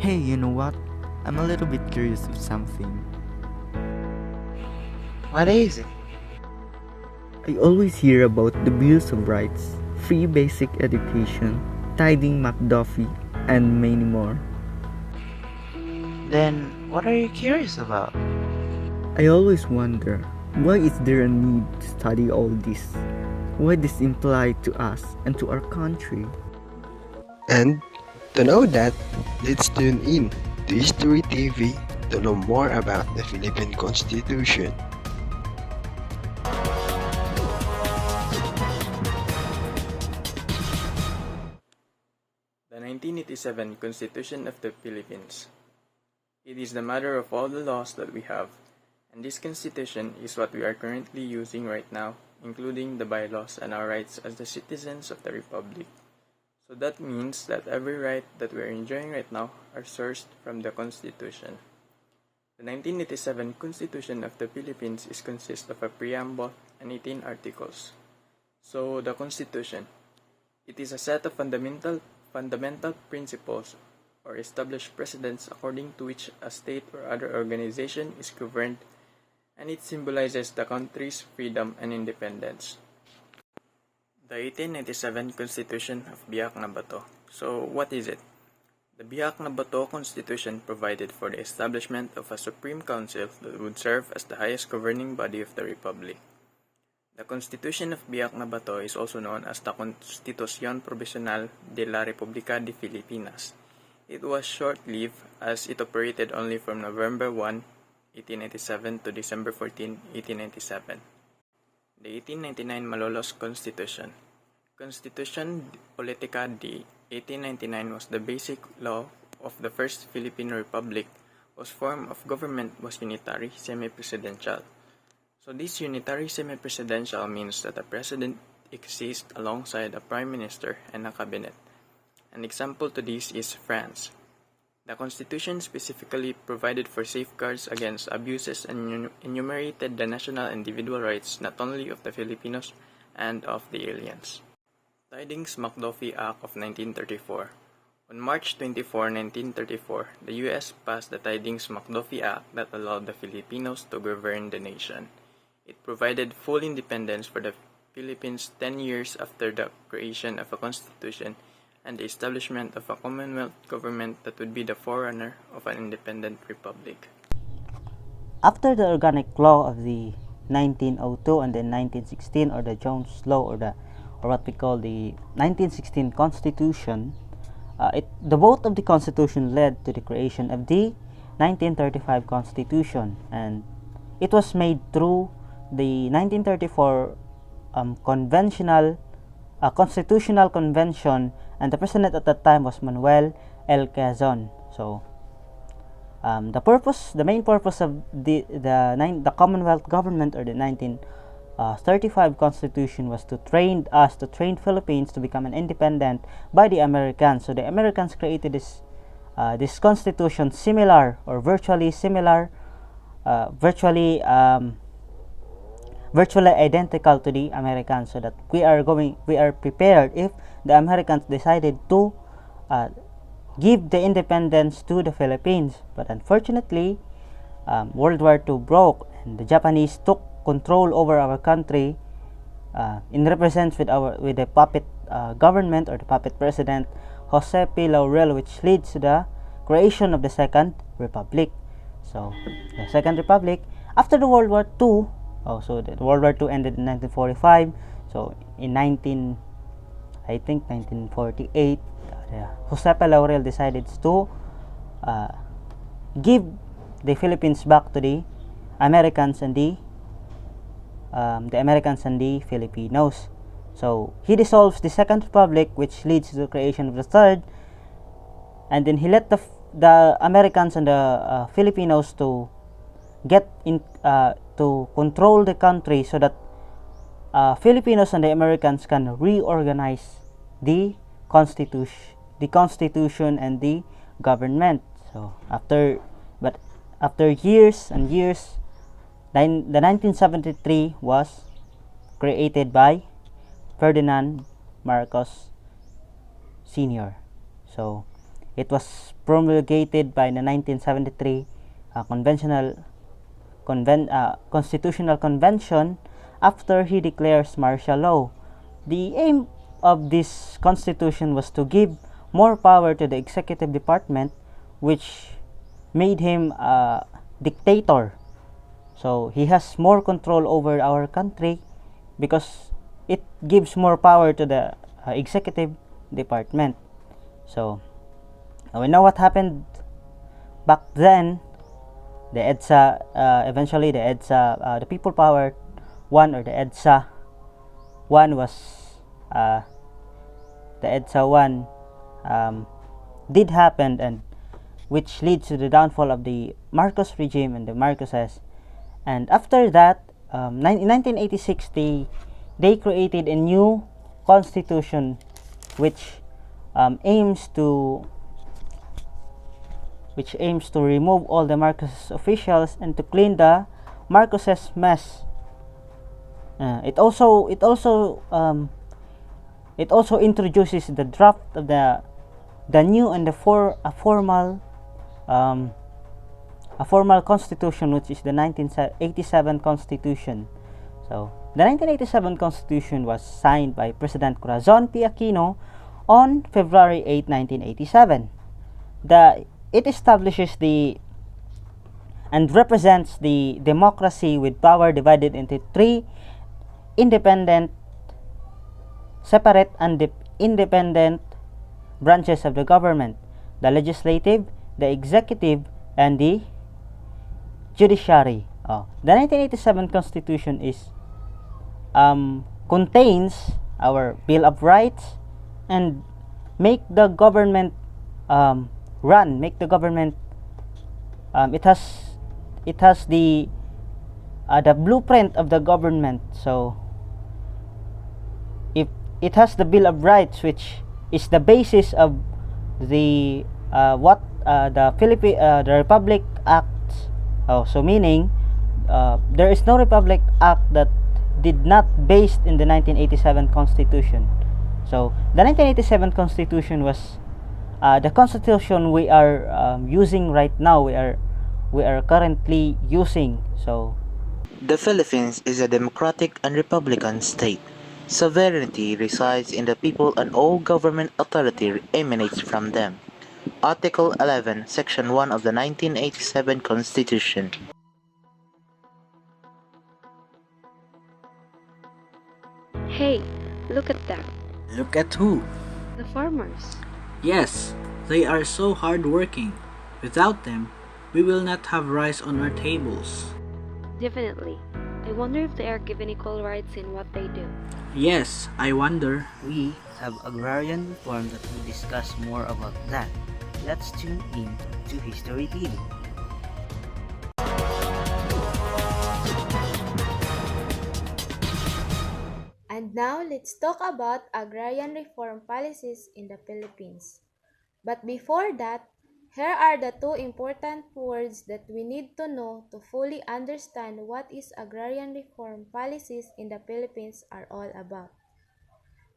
Hey, you know what? I'm a little bit curious of something. What is it? I always hear about the Bills of Rights, free basic education, tithing McDuffie, and many more. Then, what are you curious about? I always wonder, why is there a need to study all this? What does it imply to us and to our country? And to know that, let's tune in to History TV to know more about the Philippine Constitution. The 1987 Constitution of the Philippines. It is the mother of all the laws that we have, and this constitution is what we are currently using right now, including the bylaws and our rights as the citizens of the Republic. So that means that every right that we are enjoying right now are sourced from the Constitution. The 1987 Constitution of the Philippines is consists of a preamble and 18 articles. So the Constitution, it is a set of fundamental principles or established precedents according to which a state or other organization is governed, and it symbolizes the country's freedom and independence. The 1897 Constitution of Biak na Bato. So what is it? The Biak na Bato Constitution provided for the establishment of a Supreme Council that would serve as the highest governing body of the Republic. The Constitution of Biak na Bato is also known as the Constitución Provisional de la República de Filipinas. It was short-lived as it operated only from November 1, 1897 to December 14, 1897. The 1899 Malolos Constitution. Constitution Politica de 1899 was the basic law of the first Philippine Republic, whose form of government was unitary, semi-presidential. So this unitary semi-presidential means that a president exists alongside a prime minister and a cabinet. An example to this is France. The Constitution specifically provided for safeguards against abuses and enumerated the national and individual rights not only of the Filipinos and of the aliens. Tydings-McDuffie Act of 1934. On March 24, 1934, the U.S. passed the Tydings-McDuffie Act that allowed the Filipinos to govern the nation. It provided full independence for the Philippines 10 years after the creation of a constitution and the establishment of a Commonwealth government that would be the forerunner of an independent republic. After the organic law of the 1902 and then 1916, or the Jones Law, or what we call the 1916 Constitution, the vote of the Constitution led to the creation of the 1935 Constitution, and it was made through the 1934 Constitutional Convention, and the president at that time was Manuel L. Quezon. So the main purpose of the Commonwealth government, or the 1935 Constitution, was to train Philippines to become an independent by the Americans. So the Americans created this constitution similar or virtually similar, virtually identical to the Americans, so that we are prepared if the Americans decided to give the independence to the Philippines. But unfortunately, World War II broke, and the Japanese took control over our country, in represents with the puppet government, or the puppet president Jose P. Laurel, which leads to the creation of the Second Republic. So the Second Republic after the World War II. So the World War II ended in 1945. So in 1948, Jose P. Laurel decided to give the Philippines back to the Americans and the Filipinos. So he dissolves the Second Republic, which leads to the creation of the Third, and then he let the Americans and the Filipinos to get in to control the country, so that Filipinos and the Americans can reorganize the constitution and the government. So after years and years, the 1973 was created by Ferdinand Marcos Sr. So It was promulgated by the 1973 Constitutional Convention after he declares martial law. The aim of this constitution was to give more power to the executive department, which made him a dictator. So he has more control over our country because it gives more power to the executive department. So we know what happened back then. The EDSA, eventually the EDSA, the People Power 1 or the EDSA 1 was, the EDSA 1 did happen, and which leads to the downfall of the Marcos regime and the Marcoses. And after that, in 1986, they created a new constitution which aims to remove all the Marcos officials and to clean the Marcoses mess. It also introduces the draft of the new and the formal constitution, which is the 1987 constitution. So the 1987 constitution was signed by President Corazon P. Aquino on February 8, 1987. It establishes and represents the democracy with power divided into three separate and independent branches of the government: the legislative, the executive, and the judiciary. The 1987 constitution contains our Bill of Rights and make the government it has the blueprint of the government. So if it has the Bill of Rights, which is the basis of the Republic Acts. So meaning there is no Republic Act that did not based in the 1987 Constitution. So the 1987 Constitution was the Constitution we are using right now. We are currently using. So The Philippines is a democratic and republican state. Sovereignty resides in the people and all government authority emanates from them. Article 11, Section 1 of the 1987 Constitution. Hey, look at that. Look at who? The farmers. Yes, they are so hardworking. Without them, we will not have rice on our tables. Definitely. I wonder if they are given equal rights in what they do. Yes, I wonder. We have agrarian reform that will discuss more about that. Let's tune in to History TV. And now let's talk about agrarian reform policies in the Philippines. But before that, here are the two important words that we need to know to fully understand what is agrarian reform policies in the Philippines are all about.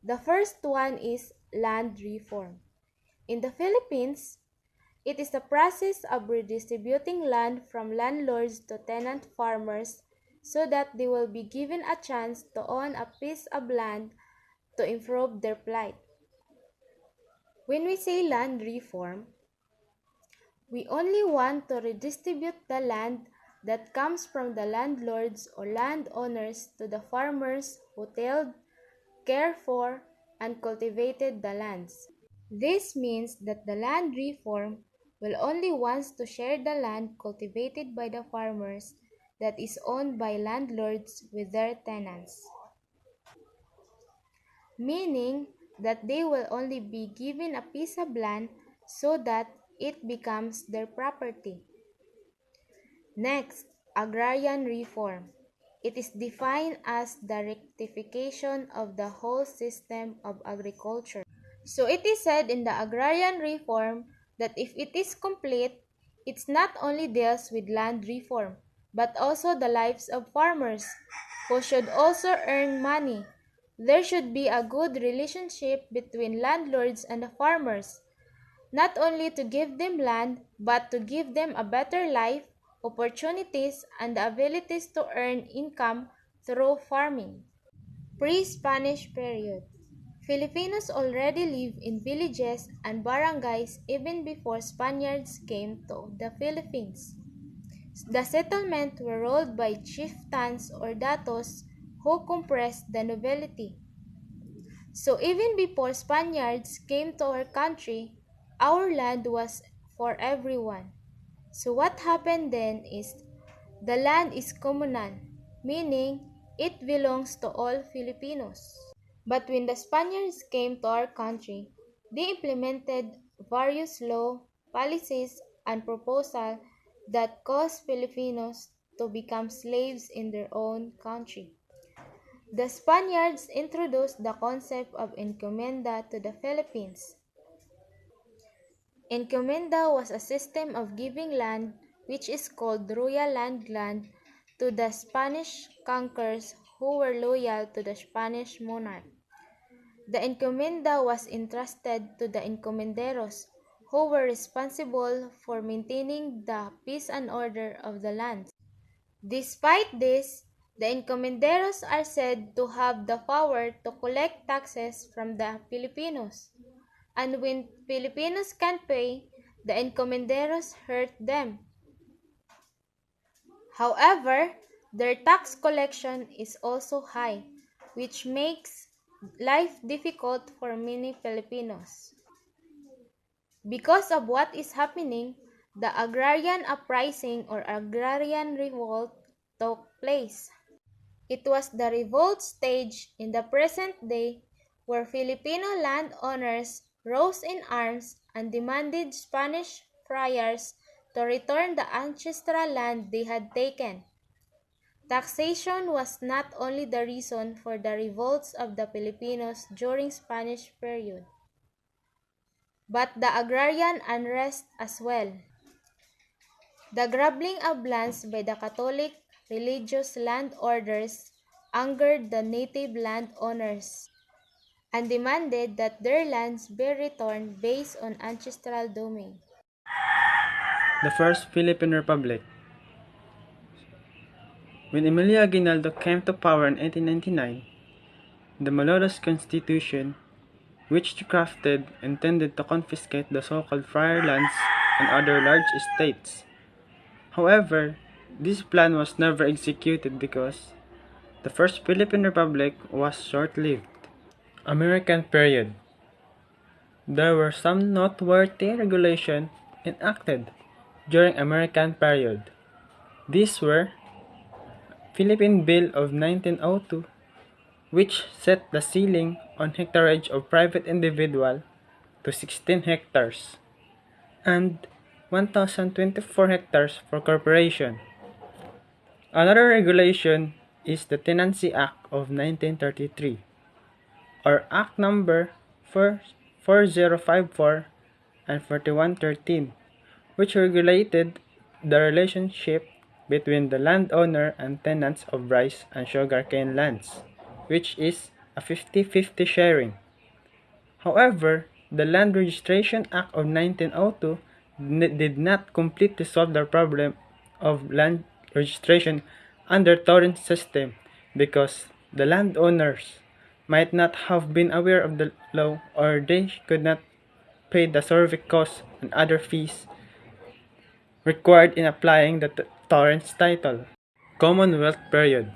The first one is land reform. In the Philippines, it is the process of redistributing land from landlords to tenant farmers so that they will be given a chance to own a piece of land to improve their plight. When we say land reform, we only want to redistribute the land that comes from the landlords or landowners to the farmers who tilled, cared for, and cultivated the lands. This means that the land reform will only wants to share the land cultivated by the farmers that is owned by landlords with their tenants, meaning that they will only be given a piece of land so that it becomes their property. Next, agrarian reform. It is defined as the rectification of the whole system of agriculture. So it is said in the agrarian reform that if it is complete, it not only deals with land reform, but also the lives of farmers, who should also earn money. There should be a good relationship between landlords and the farmers. not only to give them land, but to give them a better life, opportunities, and the abilities to earn income through farming. Pre-Spanish period. Filipinos already live in villages and barangays even before Spaniards came to the Philippines. The settlements were ruled by chieftains or datos who compressed the nobility. So even before Spaniards came to our country, our land was for everyone. So what happened then is the land is communal, meaning it belongs to all Filipinos. But when the Spaniards came to our country, they implemented various law, policies, and proposals that caused Filipinos to become slaves in their own country. The Spaniards introduced the concept of encomienda to the Philippines. Encomienda was a system of giving land, which is called royal land, to the Spanish conquerors who were loyal to the Spanish monarch. The encomienda was entrusted to the encomenderos, who were responsible for maintaining the peace and order of the land. Despite this, the encomenderos are said to have the power to collect taxes from the Filipinos, and when Filipinos can't pay, the encomenderos hurt them. However, their tax collection is also high, which makes life difficult for many Filipinos. Because of what is happening, the agrarian uprising or agrarian revolt took place. It was the revolt stage in the present day where Filipino landowners rose in arms and demanded Spanish friars to return the ancestral land they had taken. Taxation was not only the reason for the revolts of the Filipinos during Spanish period, but the agrarian unrest as well. The grabbing of lands by the Catholic religious land orders angered the native landowners and demanded that their lands be returned based on ancestral domain. The First Philippine Republic. When Emilio Aguinaldo came to power in 1899, the Malolos Constitution, which he crafted, intended to confiscate the so-called friar lands and other large estates. However, this plan was never executed because the First Philippine Republic was short-lived. American period. There were some noteworthy regulations enacted during American period. These were Philippine Bill of 1902, which set the ceiling on hectareage of private individual to 16 hectares and 1,024 hectares for corporation. Another regulation is the Tenancy Act of 1933, or Act number 4054 and 4113, which regulated the relationship between the landowner and tenants of rice and sugarcane lands, which is a 50-50 sharing. However, the Land Registration Act of 1902 did not completely solve the problem of land registration under torrent system because the landowners might not have been aware of the law or they could not pay the survey costs and other fees required in applying the torrents title. Commonwealth period.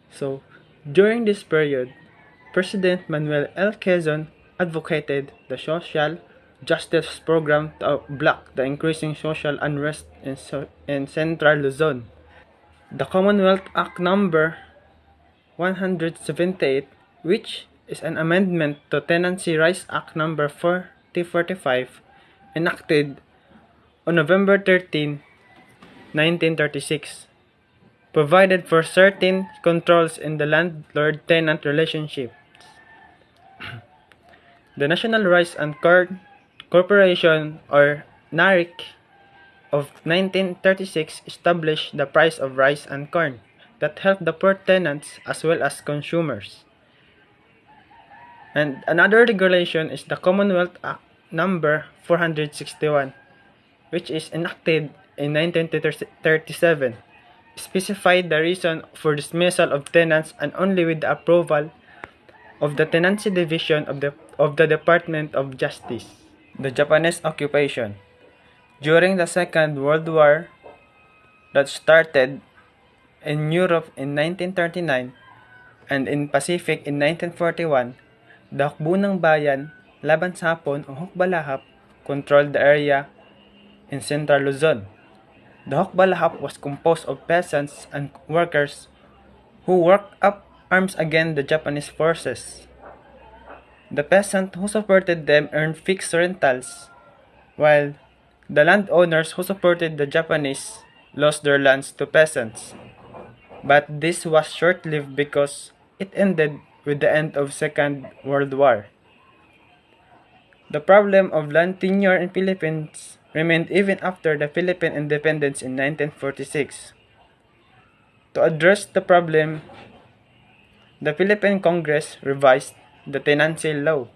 So, during this period, President Manuel L. Quezon advocated the social justice program to block the increasing social unrest in Central Luzon. The Commonwealth Act number 178, which is an amendment to Tenancy Rights Act number 4045, enacted on November 13, 1936, provided for certain controls in the landlord-tenant relationship. The National Rice and Corn Corporation, or NARIC, of 1936 established the price of rice and corn that helped the poor tenants as well as consumers. And another regulation is the Commonwealth Act number 461, which is enacted in 1937, specified the reason for dismissal of tenants and only with the approval of the Tenancy Division of the Department of Justice. The Japanese occupation. During the Second World War that started in Europe in 1939 and in Pacific in 1941, the Hukbunang Bayan laban sa Hapon o Hukbalahap controlled the area in central Luzon. The Hukbalahap was composed of peasants and workers who worked up arms against the Japanese forces. The peasants who supported them earned fixed rentals, while the landowners who supported the Japanese lost their lands to peasants. But this was short-lived because it ended with the end of Second World War. The problem of land tenure in Philippines remained even after the Philippine independence in 1946. To address the problem, the Philippine Congress revised the tenancy law.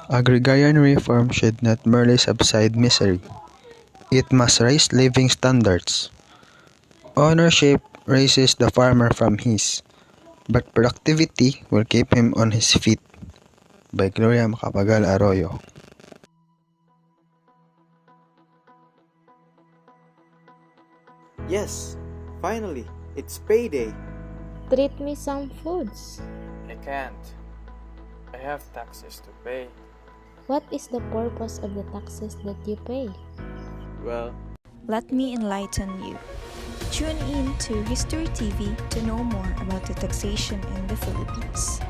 Agrarian reform should not merely subside misery. It must raise living standards. Ownership raises the farmer from his, but productivity will keep him on his feet. By Gloria Macapagal Arroyo. Yes, finally, it's payday. Treat me some foods. I can't. I have taxes to pay. What is the purpose of the taxes that you pay? Well, let me enlighten you. Tune in to History TV to know more about the taxation in the Philippines.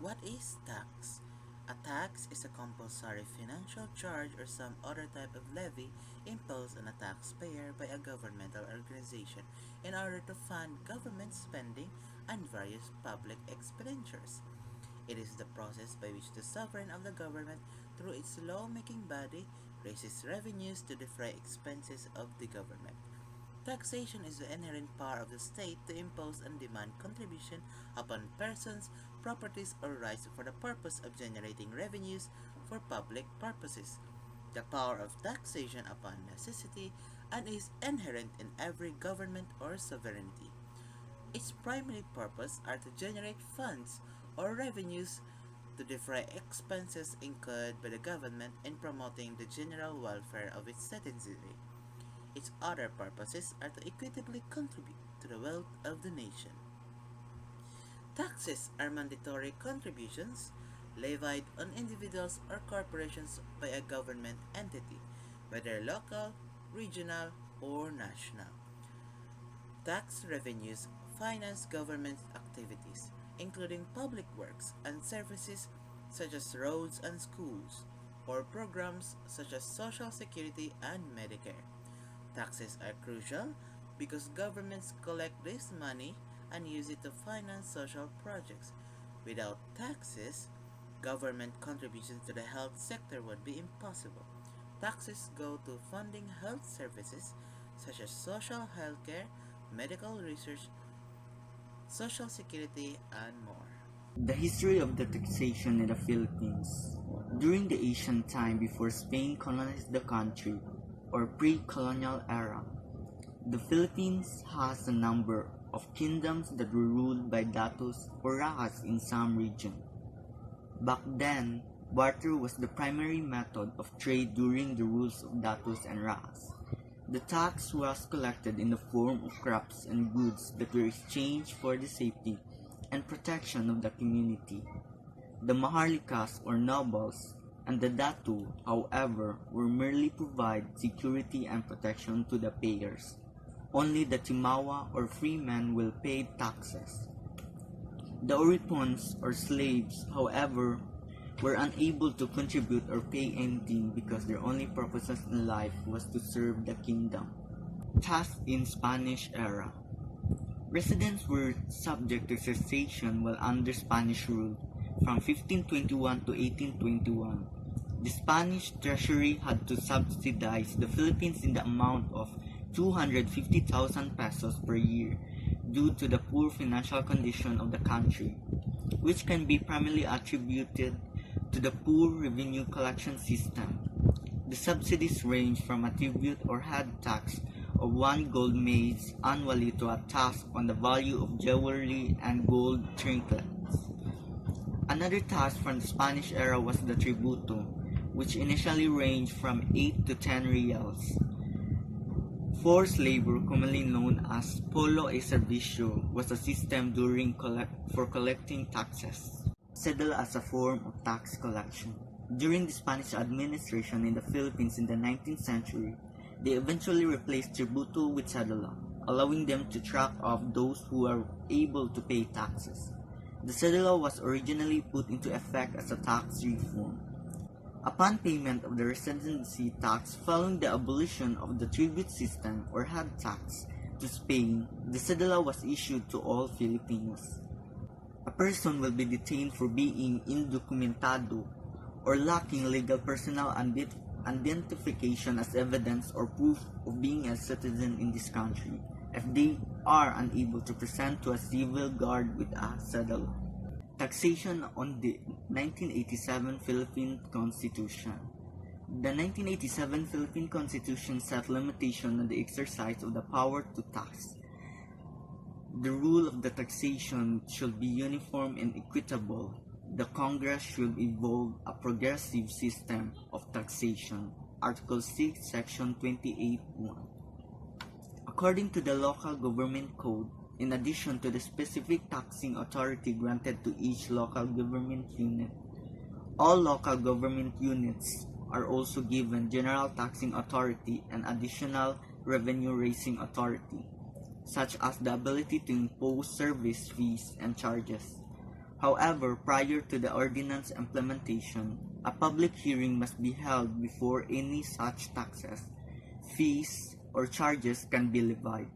What is tax? A tax is a compulsory financial charge or some other type of levy imposed on a taxpayer by a governmental organization in order to fund government spending and various public expenditures. It is the process by which the sovereign of the government, through its law-making body, raises revenues to defray expenses of the government. Taxation is the inherent power of the state to impose and demand contribution upon persons, properties, or rights for the purpose of generating revenues for public purposes. The power of taxation upon necessity and is inherent in every government or sovereignty. Its primary purpose are to generate funds or revenues to defray expenses incurred by the government in promoting the general welfare of its citizenry. Its other purposes are to equitably contribute to the wealth of the nation. Taxes are mandatory contributions levied on individuals or corporations by a government entity, whether local, regional, or national. Tax revenues finance government activities, including public works and services such as roads and schools, or programs such as Social Security and Medicare. Taxes are crucial because governments collect this money and use it to finance social projects. Without taxes, government contributions to the health sector would be impossible. Taxes go to funding health services such as social health care, medical research, Social Security, and more. The history of the taxation in the Philippines. During the ancient time before Spain colonized the country, or pre-colonial era, the Philippines has a number of kingdoms that were ruled by datos or rajas in some region. Back then, barter was the primary method of trade during the rules of datos and rajas. The tax was collected in the form of crops and goods that were exchanged for the safety and protection of the community. The maharlikas or nobles and the datu, however, were merely provide security and protection to the payers. Only the timawa or freemen will pay taxes. The oripons or slaves, however, were unable to contribute or pay anything because their only purposes in life was to serve the kingdom. Thus, in Spanish era, residents were subject to taxation while under Spanish rule from 1521 to 1821. The Spanish treasury had to subsidize the Philippines in the amount of 250,000 pesos per year. due to the poor financial condition of the country, which can be primarily attributed to the poor revenue collection system. The subsidies range from a tribute or head tax of 1 gold mace annually to a tax on the value of jewelry and gold trinkets. Another tax from the Spanish era was the tributo, which initially ranged from 8 to 10 reals. Forced labor, commonly known as polo e servicio, was a system for collecting taxes. Cedula as a form of tax collection. During the Spanish administration in the Philippines in the 19th century, they eventually replaced tributo with cedula, allowing them to track off those who are able to pay taxes. The cedula was originally put into effect as a tax reform. Upon payment of the residency tax following the abolition of the tribute system or head tax to Spain, the cedula was issued to all Filipinos. A person will be detained for being indocumentado or lacking legal personal identification as evidence or proof of being a citizen in this country if they are unable to present to a civil guard with a cedula. Taxation on the 1987 Philippine Constitution. The 1987 Philippine Constitution set limitation on the exercise of the power to tax. The rule of the taxation should be uniform and equitable. The Congress should evolve a progressive system of taxation. Article 6, Section 28(1). According to the Local Government Code, in addition to the specific taxing authority granted to each local government unit, all local government units are also given general taxing authority and additional revenue-raising authority, such as the ability to impose service fees and charges. However, prior to the ordinance implementation, a public hearing must be held before any such taxes, fees, or charges can be levied.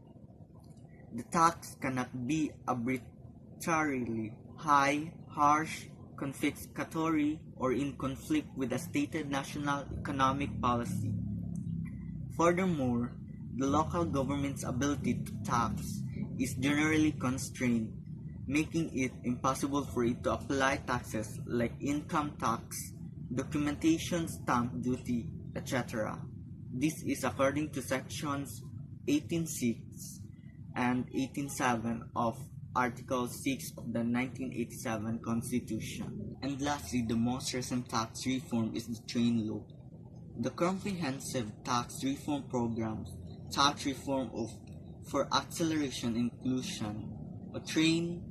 The tax cannot be arbitrarily high, harsh, confiscatory, or in conflict with a stated national economic policy. Furthermore, the local government's ability to tax is generally constrained, making it impossible for it to apply taxes like income tax, documentation stamp duty, etc. This is according to sections 18.6 and 18.7 of Article 6 of the 1987 Constitution. And lastly, the most recent tax reform is the train law. The comprehensive tax reform program, tax reform for acceleration inclusion, a train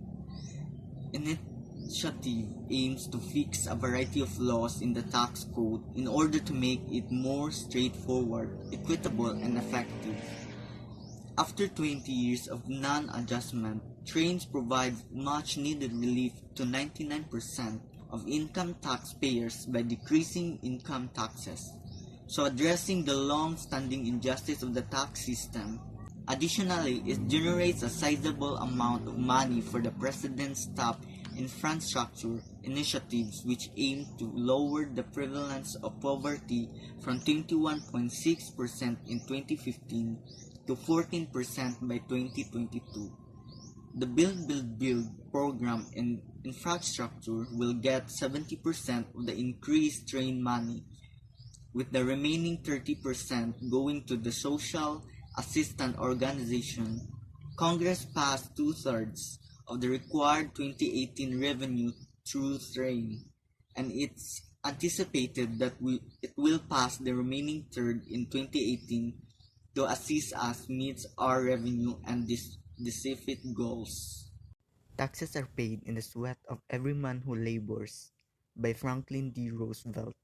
initiative aims to fix a variety of laws in the tax code in order to make it more straightforward, equitable, and effective. After 20 years of non-adjustment, trains provide much-needed relief to 99% of income taxpayers by decreasing income taxes, so addressing the long-standing injustice of the tax system. Additionally, it generates a sizable amount of money for the President's top infrastructure initiatives which aim to lower the prevalence of poverty from 21.6% in 2015 to 14% by 2022. The Build program in infrastructure will get 70% of the increased train money, with the remaining 30% going to the social assistance organization. Congress passed 2/3 of the required 2018 revenue through train, and it's anticipated that it will pass the remaining third in 2018 to assist us meet our revenue and specific goals. Taxes are paid in the sweat of every man who labors, by Franklin D. Roosevelt.